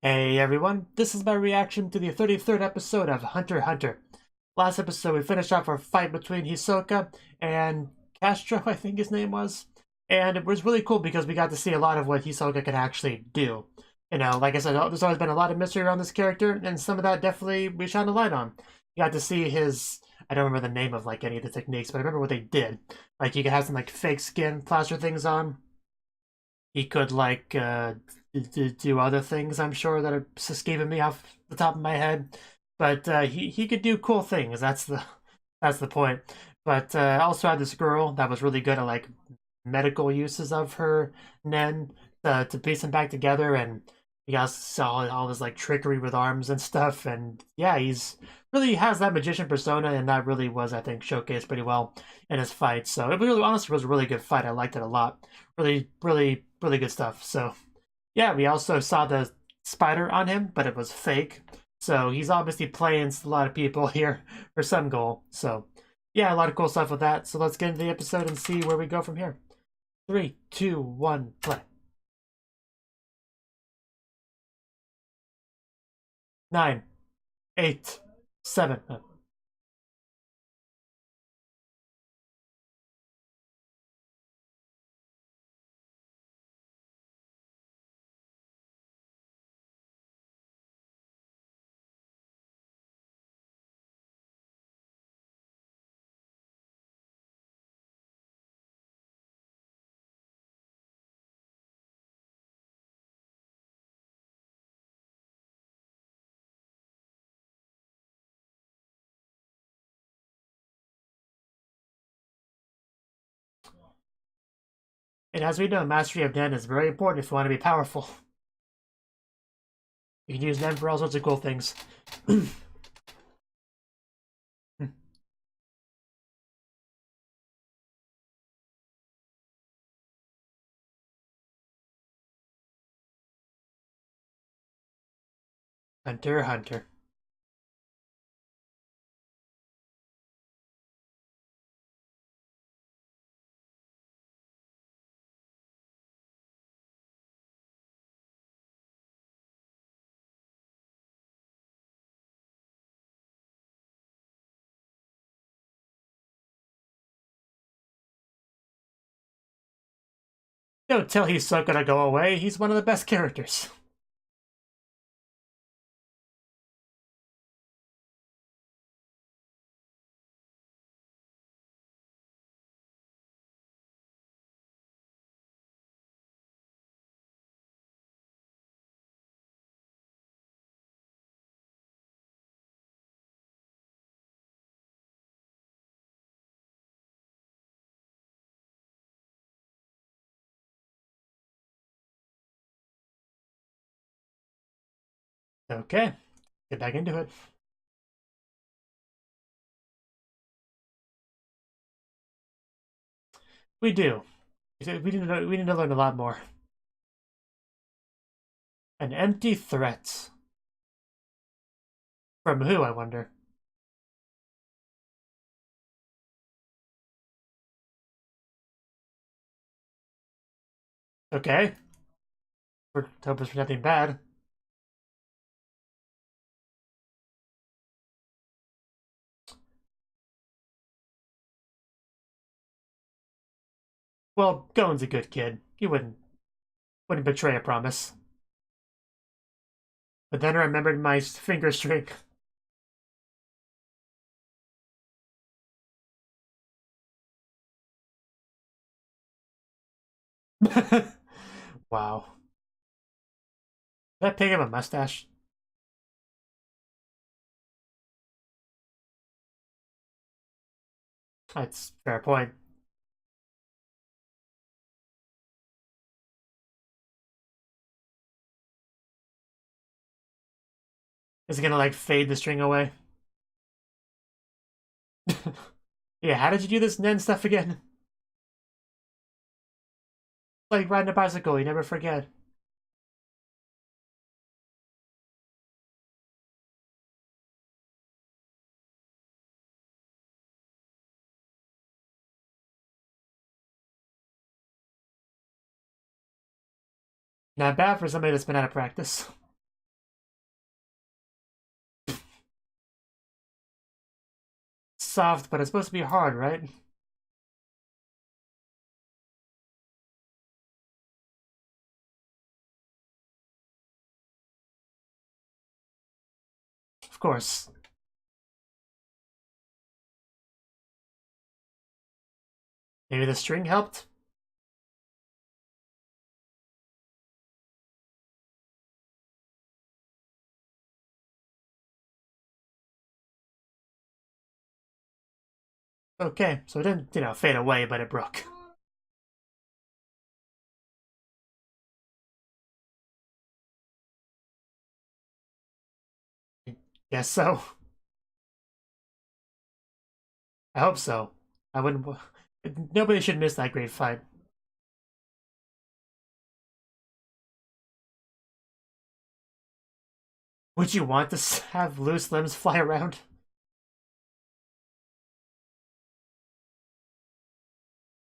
Hey everyone, this is my reaction to the 33rd episode of Hunter x Hunter. Last episode we finished off our fight between Hisoka and Castro, I think his name was. And it was really cool because we got to see a lot of what Hisoka could actually do. You know, like I said, there's always been a lot of mystery around this character, and some of that definitely we shine a light on. You got to see his, I don't remember the name of like any of the techniques, but I remember what they did. Like you could have some like fake skin plaster things on. He could like do other things. I'm sure that are escaping me off the top of my head, but he could do cool things. That's the point. But I also had this girl that was really good at like medical uses of her nen to piece them back together, and you guys saw all this like trickery with arms and stuff. And yeah, he's really has that magician persona, and that really was, I think, showcased pretty well in his fight. So it really honestly was a really good fight. I liked it a lot. Really good stuff. So yeah, we also saw the spider on him, but it was fake. So he's obviously playing a lot of people here for some goal. So yeah, a lot of cool stuff with that. So let's get into the episode and see where we go from here. 3, 2, 1, play. 9, 8, 7. And as we know, mastery of Nen is very important if you want to be powerful. You can use Nen for all sorts of cool things. Hunter, Hunter. Don't tell he's so gonna go away. He's one of the best characters. Okay, get back into it. We do. We need to learn a lot more. An empty threat. From who, I wonder? Okay. We're hoping for nothing bad. Well, Goen's a good kid. He wouldn't betray a promise. But then I remembered my finger string. Wow. Did that pig have a mustache? That's a fair point. Is it gonna like fade the string away? Yeah, how did you do this Nen stuff again? Like riding a bicycle, you never forget. Not bad for somebody that's been out of practice. soft, but it's supposed to be hard, right? Of course. Maybe the string helped? Okay, so it didn't, fade away, but it broke. Guess so. I hope so. I wouldn't... Nobody should miss that great fight. Would you want to have loose limbs fly around?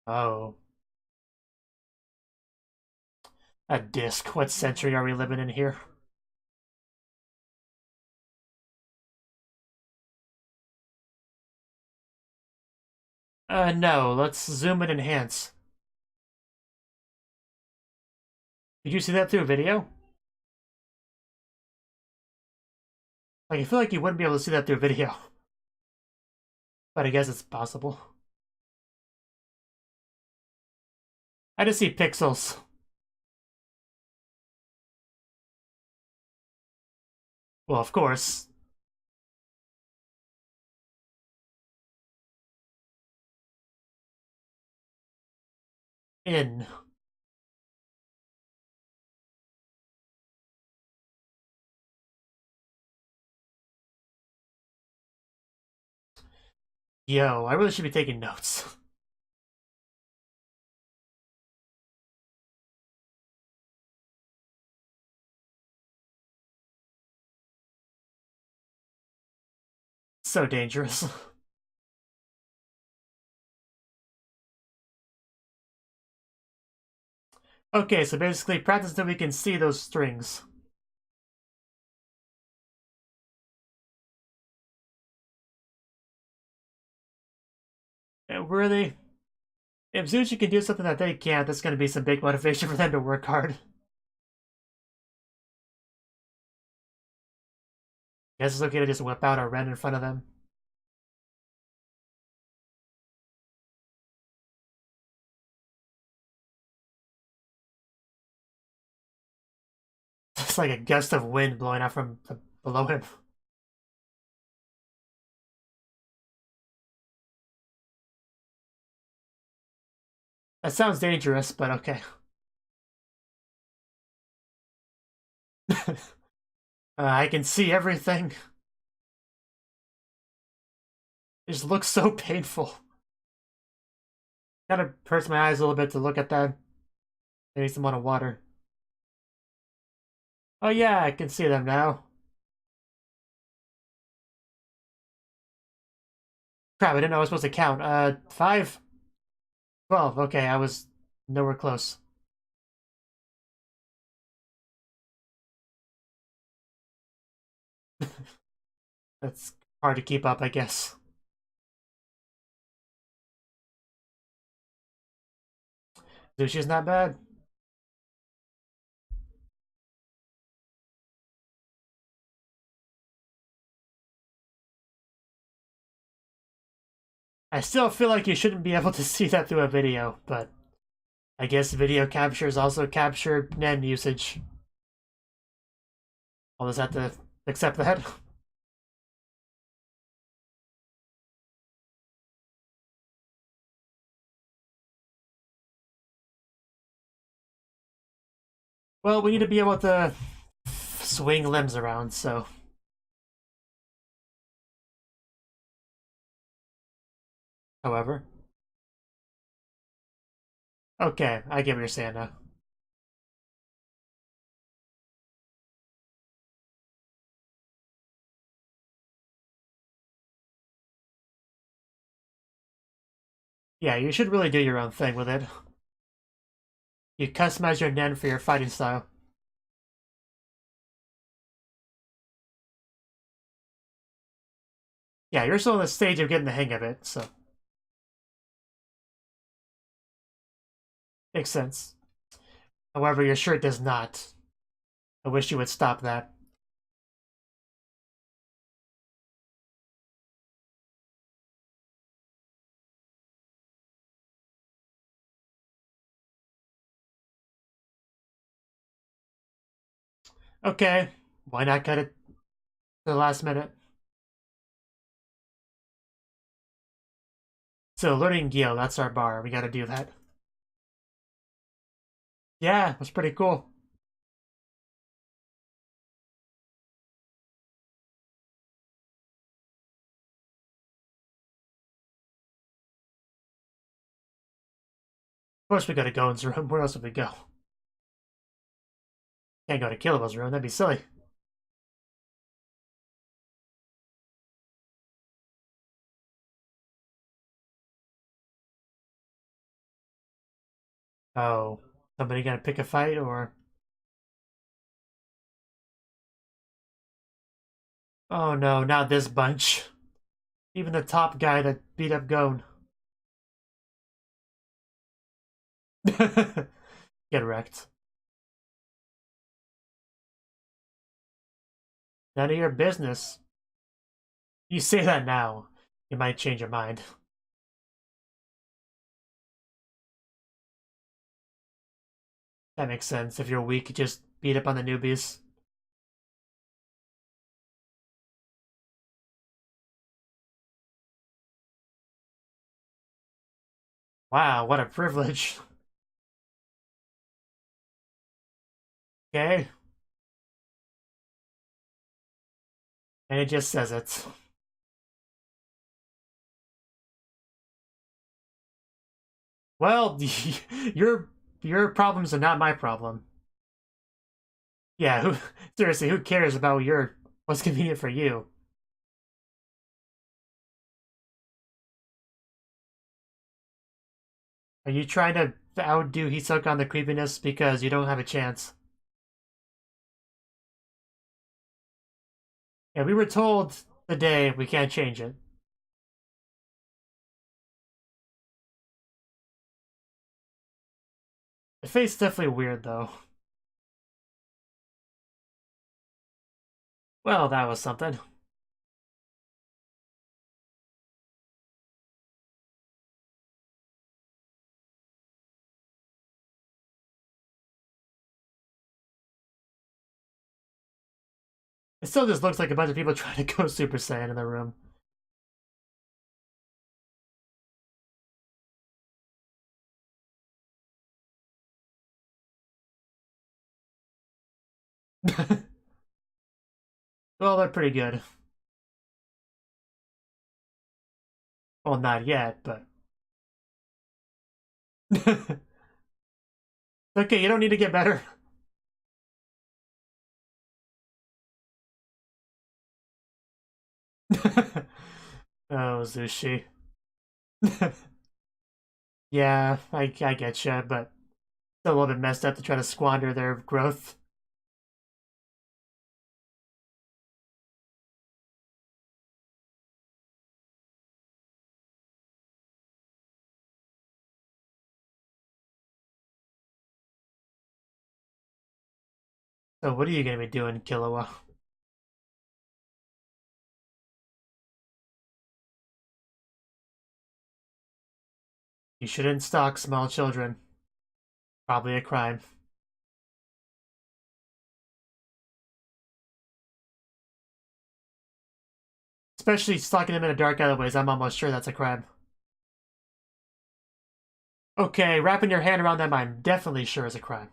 Oh. A disc. What century are we living in here? No. Let's zoom and enhance. Did you see that through a video? Like, I feel like you wouldn't be able to see that through a video. But I guess it's possible. I just see pixels. Well, of course. In. Yo, I really should be taking notes. So dangerous. Okay, so basically practice until we can see those strings. Really? If Zuchi can do something that they can't, that's going to be some big motivation for them to work hard. Guess it's okay to just whip out a Ren in front of them. It's like a gust of wind blowing out from below him. That sounds dangerous, but okay. I can see everything. It just looks so painful. Kind of hurts my eyes a little bit to look at that. I need some more water. Oh yeah, I can see them now. Crap, I didn't know I was supposed to count. 5? 12, okay, I was nowhere close. That's hard to keep up, I guess. Sushi's not bad. I still feel like you shouldn't be able to see that through a video, but I guess video captures also capture NAND usage. I'll just have to accept that. Well, we need to be able to swing limbs around, so... However. Okay, I get what you're saying now. Yeah, you should really do your own thing with it. You customize your Nen for your fighting style. Yeah, you're still in the stage of getting the hang of it, so. Makes sense. However, your shirt does not. I wish you would stop that. Okay, why not cut it to the last minute? So, learning Gil, that's our bar. We gotta do that. Yeah, it was pretty cool. Of course we gotta go in his room. Where else would we go? Can't go to Killabo's room, that'd be silly. Oh, somebody gonna pick a fight, or... Oh no, not this bunch. Even the top guy that beat up Gon. Get wrecked. None of your business. You say that now, you might change your mind. That makes sense. If you're weak, just beat up on the newbies. Wow, what a privilege. Okay? And it just says it. Well, your problems are not my problem. Yeah, seriously, who cares about what's convenient for you? Are you trying to outdo Hisoka on the creepiness because you don't have a chance? Yeah, we were told today we can't change it. The face is definitely weird though. Well, that was something. It still just looks like a bunch of people trying to go Super Saiyan in the room. Well, they're pretty good. Well, not yet, but... Okay, you don't need to get better. Oh, Zushi. Yeah, I get you, but it's a little bit messed up to try to squander their growth. So what are you gonna be doing, Killua? You shouldn't stalk small children. Probably a crime. Especially stalking them in a dark alleyways, I'm almost sure that's a crime. Okay, wrapping your hand around them, I'm definitely sure is a crime.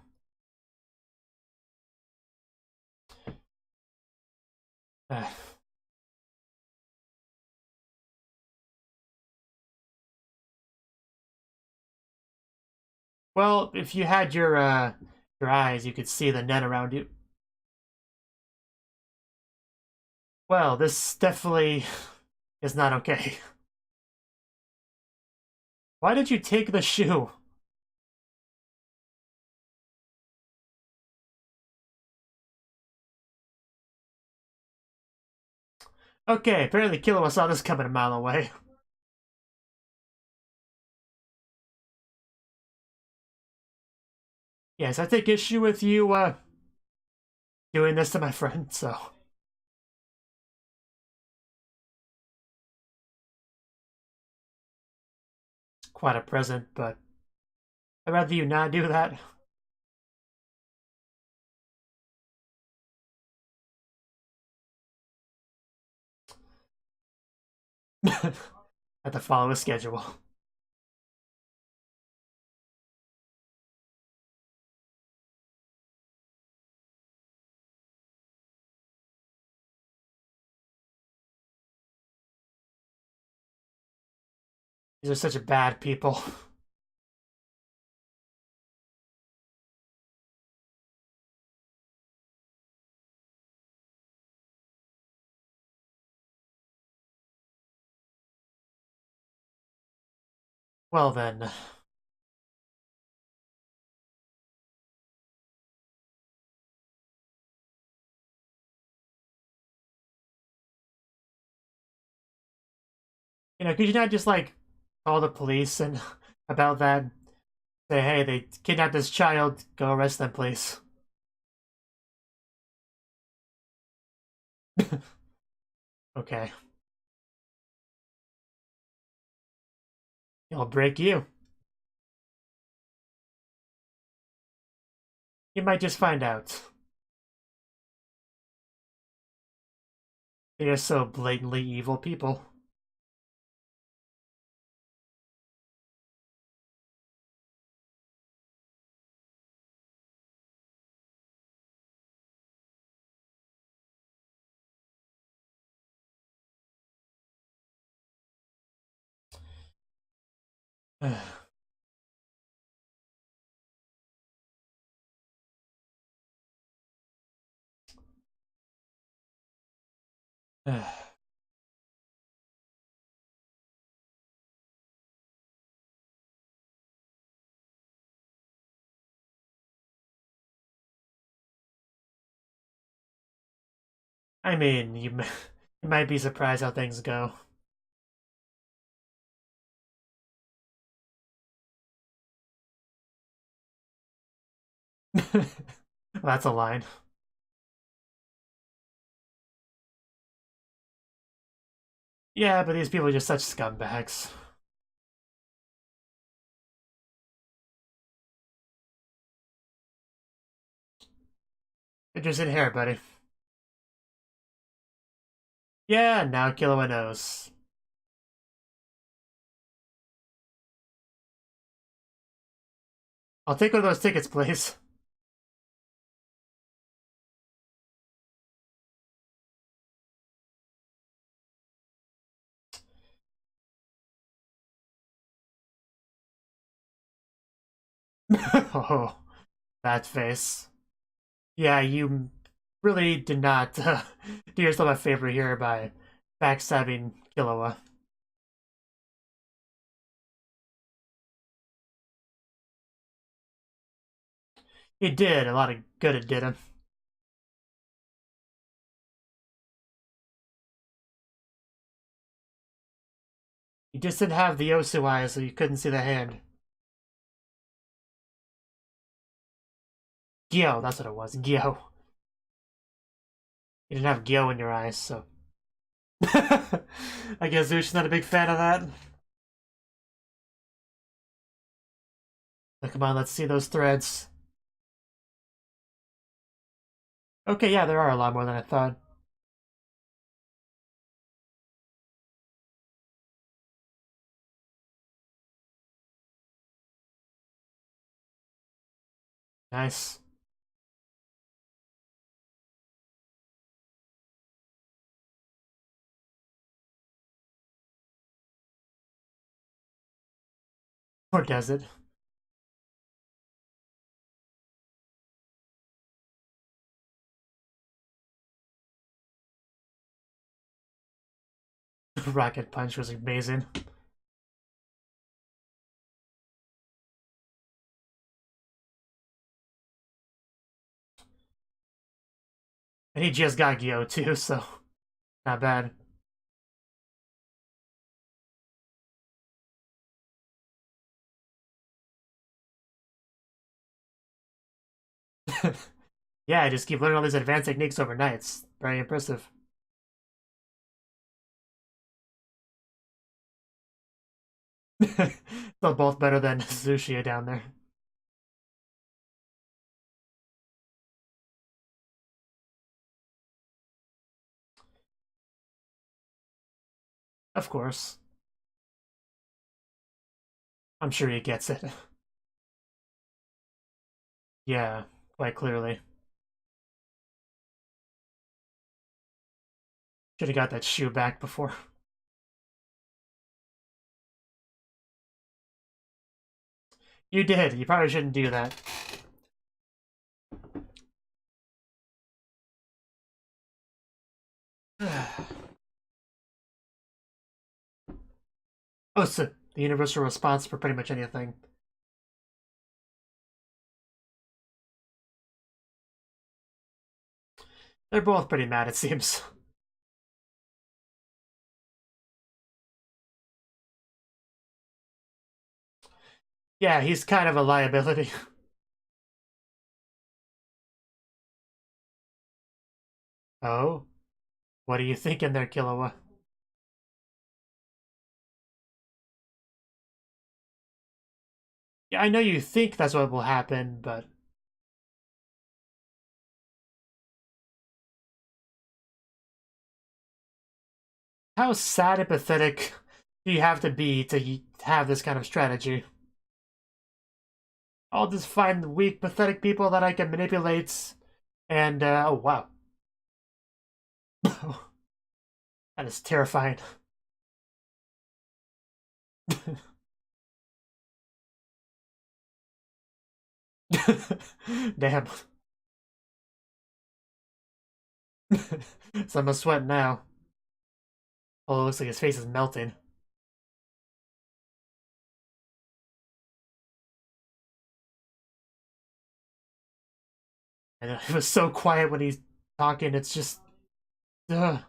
Well, if you had your eyes, you could see the net around you. Well, this definitely is not okay. Why did you take the shoe? Okay, apparently Killua saw this coming a mile away. Yes, I take issue with you, doing this to my friend, so... It's quite a present, but... I'd rather you not do that. Have to follow a schedule. These are such bad people. Well then. You know, could you not just, like, call the police and about that? Say, hey, they kidnapped this child, go arrest them, please. Okay. I'll break you. You might just find out. They're so blatantly evil people. I mean, you might be surprised how things go. Well, that's a line. Yeah, but these people are just such scumbags. They're just in here, buddy. Yeah, now Killua knows. I'll take one of those tickets, please. Oh, that face. Yeah, you really did not do yourself a favor here by backstabbing Killua. He did a lot of good, it did him. You just didn't have the Osu eyes, so you couldn't see the hand. Gyo, that's what it was. Gyo. You didn't have Gyo in your eyes, so. I guess Zushi's not a big fan of that. But come on, let's see those threads. Okay, yeah, there are a lot more than I thought. Nice. Or does it? Rocket Punch was amazing. And he just got Gyo too, so not bad. Yeah, I just keep learning all these advanced techniques overnight. It's very impressive. They're both better than Zushia down there. Of course. I'm sure he gets it. Yeah, quite clearly. Should have got that shoe back before. You did. You probably shouldn't do that. Oh, so the universal response for pretty much anything. They're both pretty mad, it seems. Yeah, he's kind of a liability. Oh? What are you thinking there, Killua? Yeah, I know you think that's what will happen, but... How sad and pathetic do you have to be to have this kind of strategy? I'll just find weak, pathetic people that I can manipulate, and, oh wow. That is terrifying. Damn. So I'm a sweat now. Oh, it looks like his face is melting. And it was so quiet when he's talking, it's just... Ugh.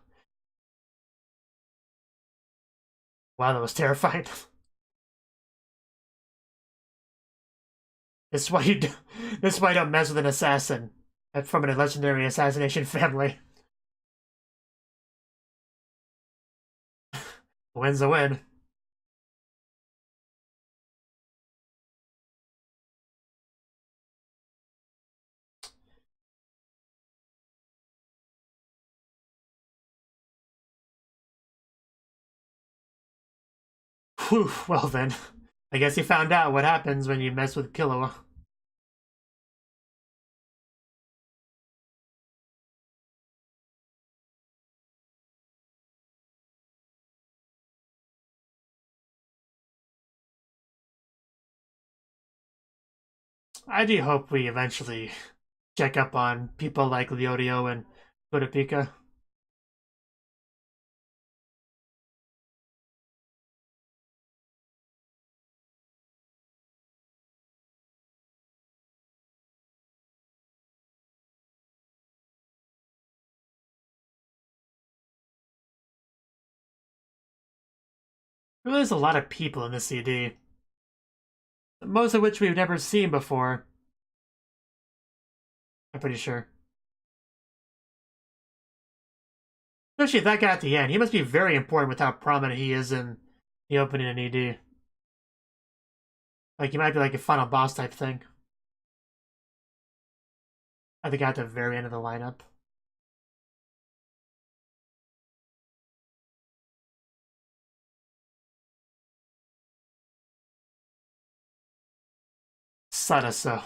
Wow, that was terrifying. This is why you do, this is why you don't mess with an assassin from a legendary assassination family. Win's a win. Whew, well then. I guess you found out what happens when you mess with Killua. I do hope we eventually check up on people like Leorio and Kurapika. Really, there's a lot of people in this CD, most of which we've never seen before. I'm pretty sure. Especially that guy at the end. He must be very important with how prominent he is in the opening in ED. Like, he might be like a final boss type thing. I think at the very end of the lineup. Sadaso.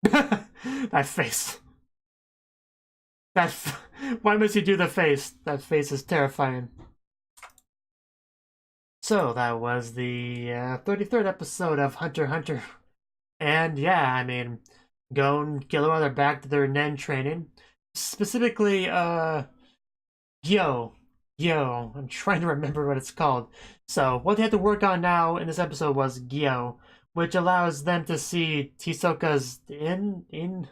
That face. That. Why must you do the face? That face is terrifying. So that was the 33rd episode of Hunter x Hunter. And yeah, I mean, Gon, Killua, they're back to their Nen training. Specifically, Gyo. Gyo. I'm trying to remember what it's called. So, what they had to work on now in this episode was Gyo, which allows them to see Hisoka's in.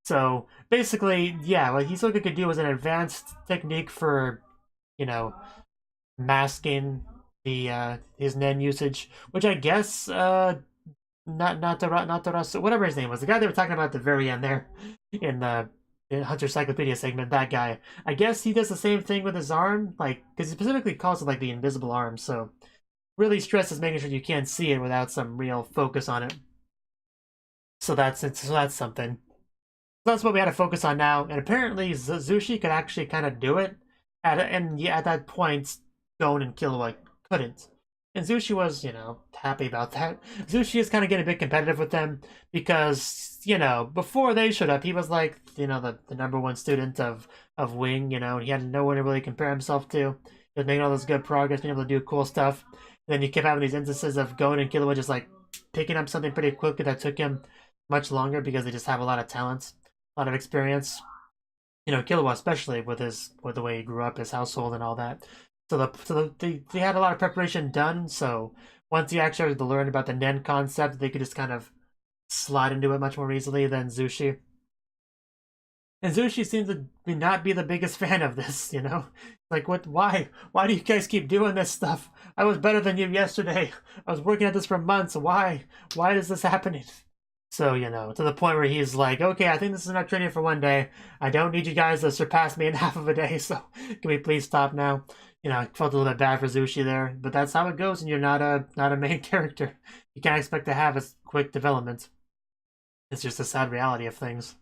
So, basically, yeah, what Hisoka could do was an advanced technique for, you know, masking the his Nen usage, which I guess not the Russell, whatever his name was, the guy they were talking about at the very end there in the Hunter Cyclopedia segment. That guy, I guess he does the same thing with his arm, like because he specifically calls it like the invisible arm. So really stresses making sure you can't see it without some real focus on it. So that's something. So that's what we had to focus on now. And apparently Zushi could actually kind of do it. And at that point, Gon and Killua couldn't. And Zushi was, happy about that. Zushi is kind of getting a bit competitive with them because, before they showed up, he was like, the #1 student of Wing, and he had no one to really compare himself to. He was making all this good progress, being able to do cool stuff. And then you kept having these instances of Gon and Killua just like picking up something pretty quickly that took him much longer because they just have a lot of talent, a lot of experience. Killua especially with the way he grew up, his household and all that. So they had a lot of preparation done. So once he actually started to learn about the Nen concept, they could just kind of slide into it much more easily than Zushi. And Zushi seems to not be the biggest fan of this, Like, what? Why? Why do you guys keep doing this stuff? I was better than you yesterday. I was working at this for months. Why? Why is this happening? So, to the point where he's like, okay, I think this is enough training for one day. I don't need you guys to surpass me in half of a day, so can we please stop now? I felt a little bit bad for Zushi there, but that's how it goes when you're not a main character. You can't expect to have a quick development. It's just a sad reality of things.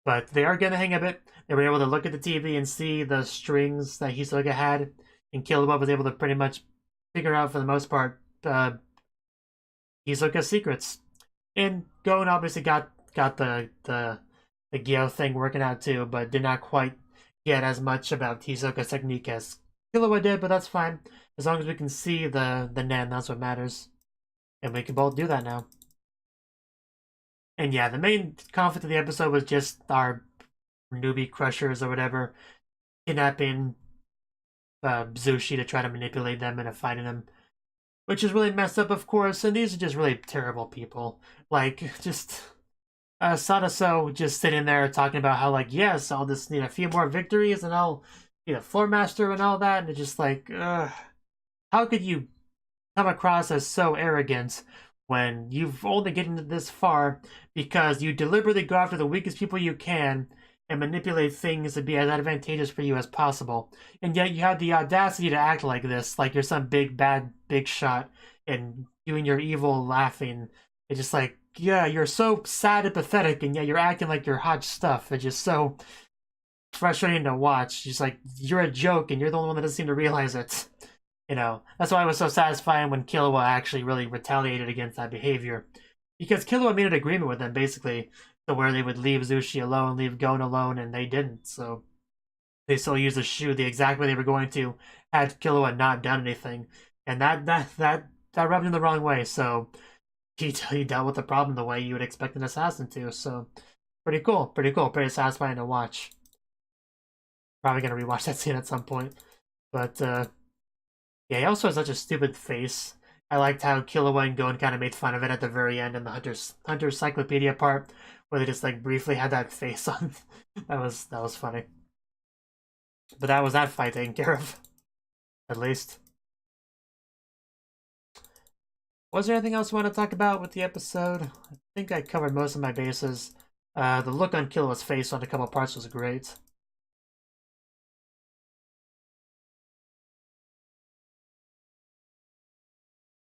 But they are getting the hang of it. They were able to look at the TV and see the strings that Hisoka had, and Killua was able to pretty much figure out, for the most part, Hisoka's secrets. And Gon obviously got the Gyo thing working out too, but did not quite get as much about Hisoka's technique as Killua did, but that's fine. As long as we can see the Nen, that's what matters. And we can both do that now. And yeah, the main conflict of the episode was just our newbie crushers or whatever kidnapping Zushi to try to manipulate them into fighting him. Which is really messed up, of course, and these are just really terrible people. Like, just Sadaso just sitting there talking about how, like, yes, I'll just need a few more victories and I'll be a floor master and all that, and it's just like, how could you come across as so arrogant when you've only gotten this far because you deliberately go after the weakest people you can and manipulate things to be as advantageous for you as possible. And yet you have the audacity to act like this, like you're some big shot and doing your evil laughing. It's just like, yeah, you're so sad and pathetic, and yet you're acting like you're hot stuff. It's just so frustrating to watch. Just like, you're a joke and you're the only one that doesn't seem to realize it. That's why it was so satisfying when Killua actually really retaliated against that behavior. Because Killua made an agreement with them, basically, to where they would leave Zushi alone, leave Gon alone, and they didn't. So they still used the shoe the exact way they were going to had Killua not done anything. And that rubbed him the wrong way. So he dealt with the problem the way you would expect an assassin to. So pretty cool, pretty satisfying to watch. Probably gonna rewatch that scene at some point. But yeah, he also has such a stupid face. I liked how Killua and Gon kind of made fun of it at the very end in the Hunter's Cyclopedia part, where they just like briefly had that face on. that was funny. But that was that fight taken care of, at least. Was there anything else you want to talk about with the episode? I think I covered most of my bases. The look on Killua's face on a couple parts was great.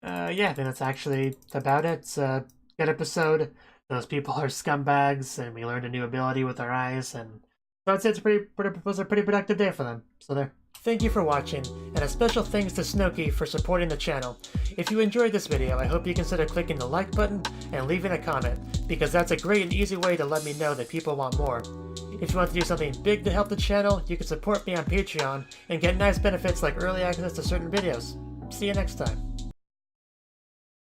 Yeah, I think that's actually about it. It's a good episode. Those people are scumbags, and we learned a new ability with our eyes, and so I'd say it was a pretty productive day for them. So there. Thank you for watching, and a special thanks to Cnouki for supporting the channel. If you enjoyed this video, I hope you consider clicking the like button and leaving a comment, because that's a great and easy way to let me know that people want more. If you want to do something big to help the channel, you can support me on Patreon and get nice benefits like early access to certain videos. See you next time.